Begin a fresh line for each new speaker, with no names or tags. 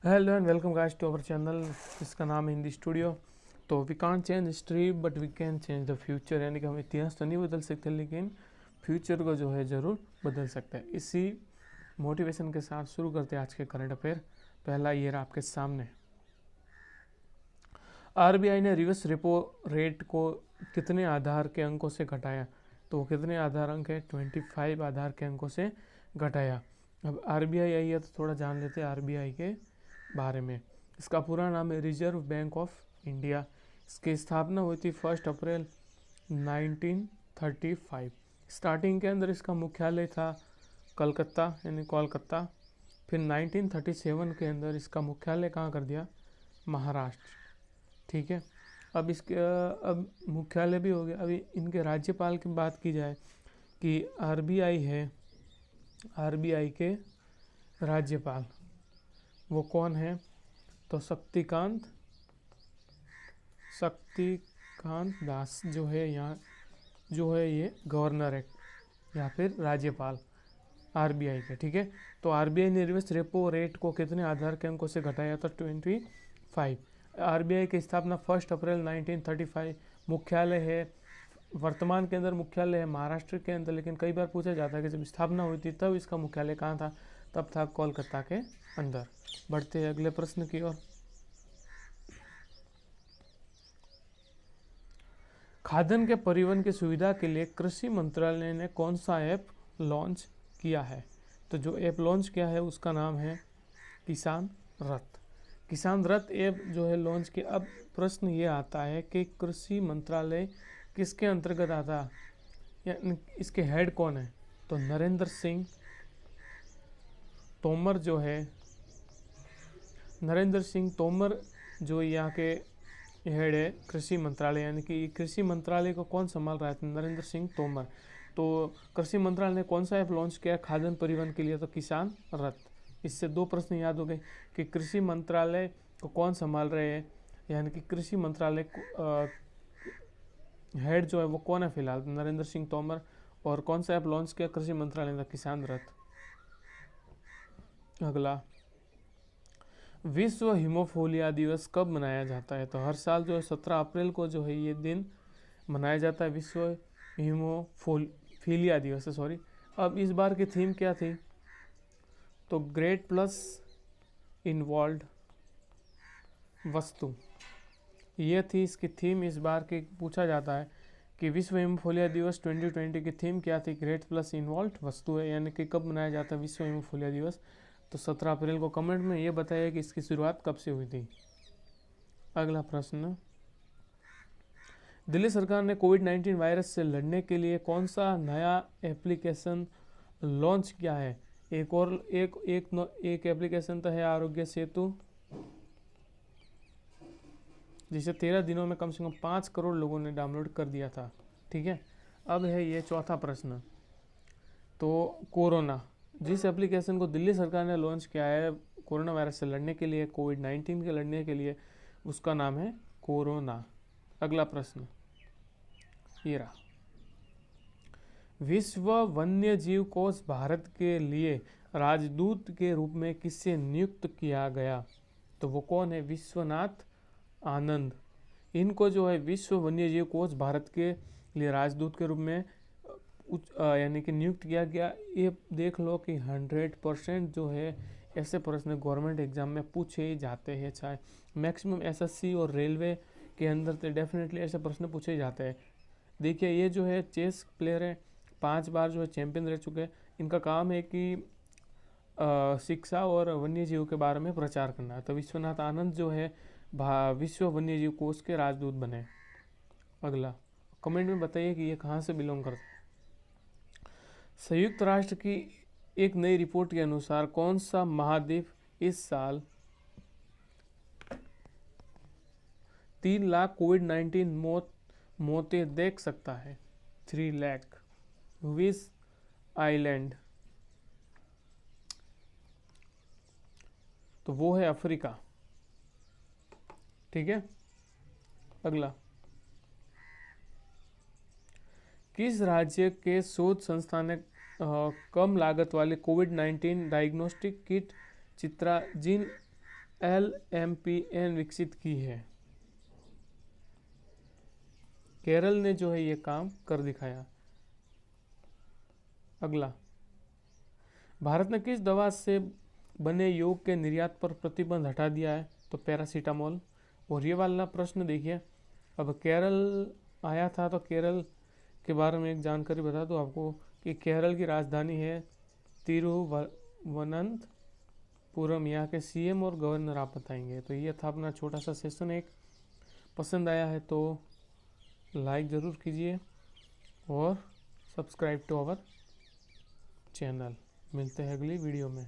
Hello and welcome guys to our channel. इसका नाम है हिंदी स्टूडियो। तो we can't change history but we can change the future, यानी कि हम इतिहास तो नहीं बदल सकते लेकिन फ्यूचर को जो है ज़रूर बदल सकते हैं। इसी मोटिवेशन के साथ शुरू करते हैं आज के करंट अफेयर। पहला ईयर आपके सामने। आरबीआई ने रिवर्स रेपो रेट को कितने आधार के अंकों से घटाया? तो वो कितने आधार अंक है? 25 आधार के अंकों से घटाया। अब आरबीआई आई है तो थोड़ा जान लेते हैं आरबीआई के बारे में। इसका पूरा नाम है रिजर्व बैंक ऑफ इंडिया। इसकी स्थापना हुई थी 1 अप्रैल 1935। स्टार्टिंग के अंदर इसका मुख्यालय था कलकत्ता, यानी कोलकाता। फिर 1937 के अंदर इसका मुख्यालय कहाँ कर दिया? महाराष्ट्र। ठीक है। अब इसके अब मुख्यालय भी हो गया। अभी इनके राज्यपाल की बात की जाए कि आरबीआई है, आरबीआई के राज्यपाल वो कौन है? तो शक्तिकांत दास जो है यहाँ, जो है ये गवर्नर है या फिर राज्यपाल आरबीआई के। ठीक है। तो आरबीआई ने रिवर्स रेपो रेट को कितने आधार के अंकों से घटाया था? 25। आरबीआई की स्थापना 1 अप्रैल 1935। मुख्यालय है, वर्तमान के अंदर मुख्यालय है महाराष्ट्र के अंदर, लेकिन कई बार पूछा जाता है कि जब स्थापना हुई थी तब इसका मुख्यालय कहाँ था? तब था कोलकाता के अंदर। बढ़ते हैं अगले प्रश्न की ओर। खाद्यान्न के परिवहन की सुविधा के लिए कृषि मंत्रालय ने कौन सा ऐप लॉन्च किया है? तो जो ऐप लॉन्च किया है उसका नाम है किसान रथ। किसान रथ ऐप जो है लॉन्च किया। अब प्रश्न ये आता है कि कृषि मंत्रालय किसके अंतर्गत आता है या इसके हेड कौन है? तो नरेंद्र सिंह तोमर जो है, नरेंद्र सिंह तोमर जो यहाँ के हेड है कृषि मंत्रालय, यानी कि कृषि मंत्रालय को कौन संभाल रहा है? तो नरेंद्र सिंह तोमर। तो कृषि मंत्रालय ने कौन सा ऐप लॉन्च किया खाद्यान्न परिवहन के लिए? तो किसान रथ। इससे दो प्रश्न याद हो गए कि कृषि मंत्रालय को कौन संभाल रहे हैं, यानी कि कृषि मंत्रालय हेड जो है वो कौन है फिलहाल? नरेंद्र सिंह तोमर। और कौन सा ऐप लॉन्च किया कृषि मंत्रालय ने? किसान रथ। अगला, विश्व हीमोफीलिया दिवस कब मनाया जाता है? तो हर साल जो है 17 अप्रैल को जो है ये दिन मनाया जाता है, विश्व हीमोफीलिया दिवस है, सॉरी। अब इस बार की थीम क्या थी? तो ग्रेट प्लस इन्वॉल्व वस्तु, ये थी इसकी थीम इस बार की। पूछा जाता है कि विश्व हीमोफीलिया दिवस 2020 की थीम क्या थी? ग्रेट प्लस इन्वॉल्व वस्तु है, यानी कि कब मनाया जाता है विश्व हीमोफीलिया दिवस? तो 17 अप्रैल को। कमेंट में ये बताइए कि इसकी शुरुआत कब से हुई थी। अगला प्रश्न, दिल्ली सरकार ने कोविड-19 वायरस से लड़ने के लिए कौन सा नया एप्लीकेशन लॉन्च किया है? एक और एक एप्लीकेशन तो है आरोग्य सेतु, जिसे 13 दिनों में कम से कम 5 करोड़ लोगों ने डाउनलोड कर दिया था। ठीक है। अब है ये चौथा प्रश्न, तो कोरोना, जिस एप्लीकेशन को दिल्ली सरकार ने लॉन्च किया है कोरोना वायरस से लड़ने के लिए, कोविड-19 के लड़ने के लिए, उसका नाम है कोरोना। अगला प्रश्न ये रहा, विश्व वन्य जीव कोष भारत के लिए राजदूत के रूप में किससे नियुक्त किया गया? तो वो कौन है? विश्वनाथ आनंद। इनको जो है विश्व वन्य जीव कोष भारत के लिए राजदूत के रूप में यानी कि नियुक्त किया गया। ये देख लो कि 100% जो है ऐसे प्रश्न गवर्नमेंट एग्जाम में पूछे ही जाते हैं, चाहे मैक्सिमम एसएससी और रेलवे के अंदर तो डेफिनेटली ऐसे प्रश्न पूछे ही जाते हैं। देखिए ये जो है चेस प्लेयर है, 5 बार जो है चैंपियन रह चुके हैं। इनका काम है कि शिक्षा और वन्य जीव के बारे में प्रचार करना है। तो विश्वनाथ आनंद जो है विश्व वन्य जीव कोष के राजदूत बने। अगला, कमेंट में बताइए कि ये कहाँ से बिलोंग करते हैं। संयुक्त राष्ट्र की एक नई रिपोर्ट के अनुसार कौन सा महाद्वीप इस साल 3 लाख कोविड-19 मौतें देख सकता है? 3 लाख। विस आइलैंड, तो वो है अफ्रीका। ठीक है। अगला, किस राज्य के शोध संस्थान ने कम लागत वाले कोविड-19 डायग्नोस्टिक किट चित्राजिन LMPN विकसित की है? केरल ने जो है ये काम कर दिखाया। अगला, भारत ने किस दवा से बने योग के निर्यात पर प्रतिबंध हटा दिया है? तो पैरासीटामोल। और ये वाला प्रश्न देखिए, अब केरल आया था तो केरल के बारे में एक जानकारी बता दूं आपको कि केरल की राजधानी है तिरुवनंतपुरम। यहाँ के सीएम और गवर्नर आप बताएंगे। तो ये था अपना छोटा सा सेशन। एक पसंद आया है तो लाइक ज़रूर कीजिए और सब्सक्राइब टू आवर चैनल। मिलते हैं अगली वीडियो में।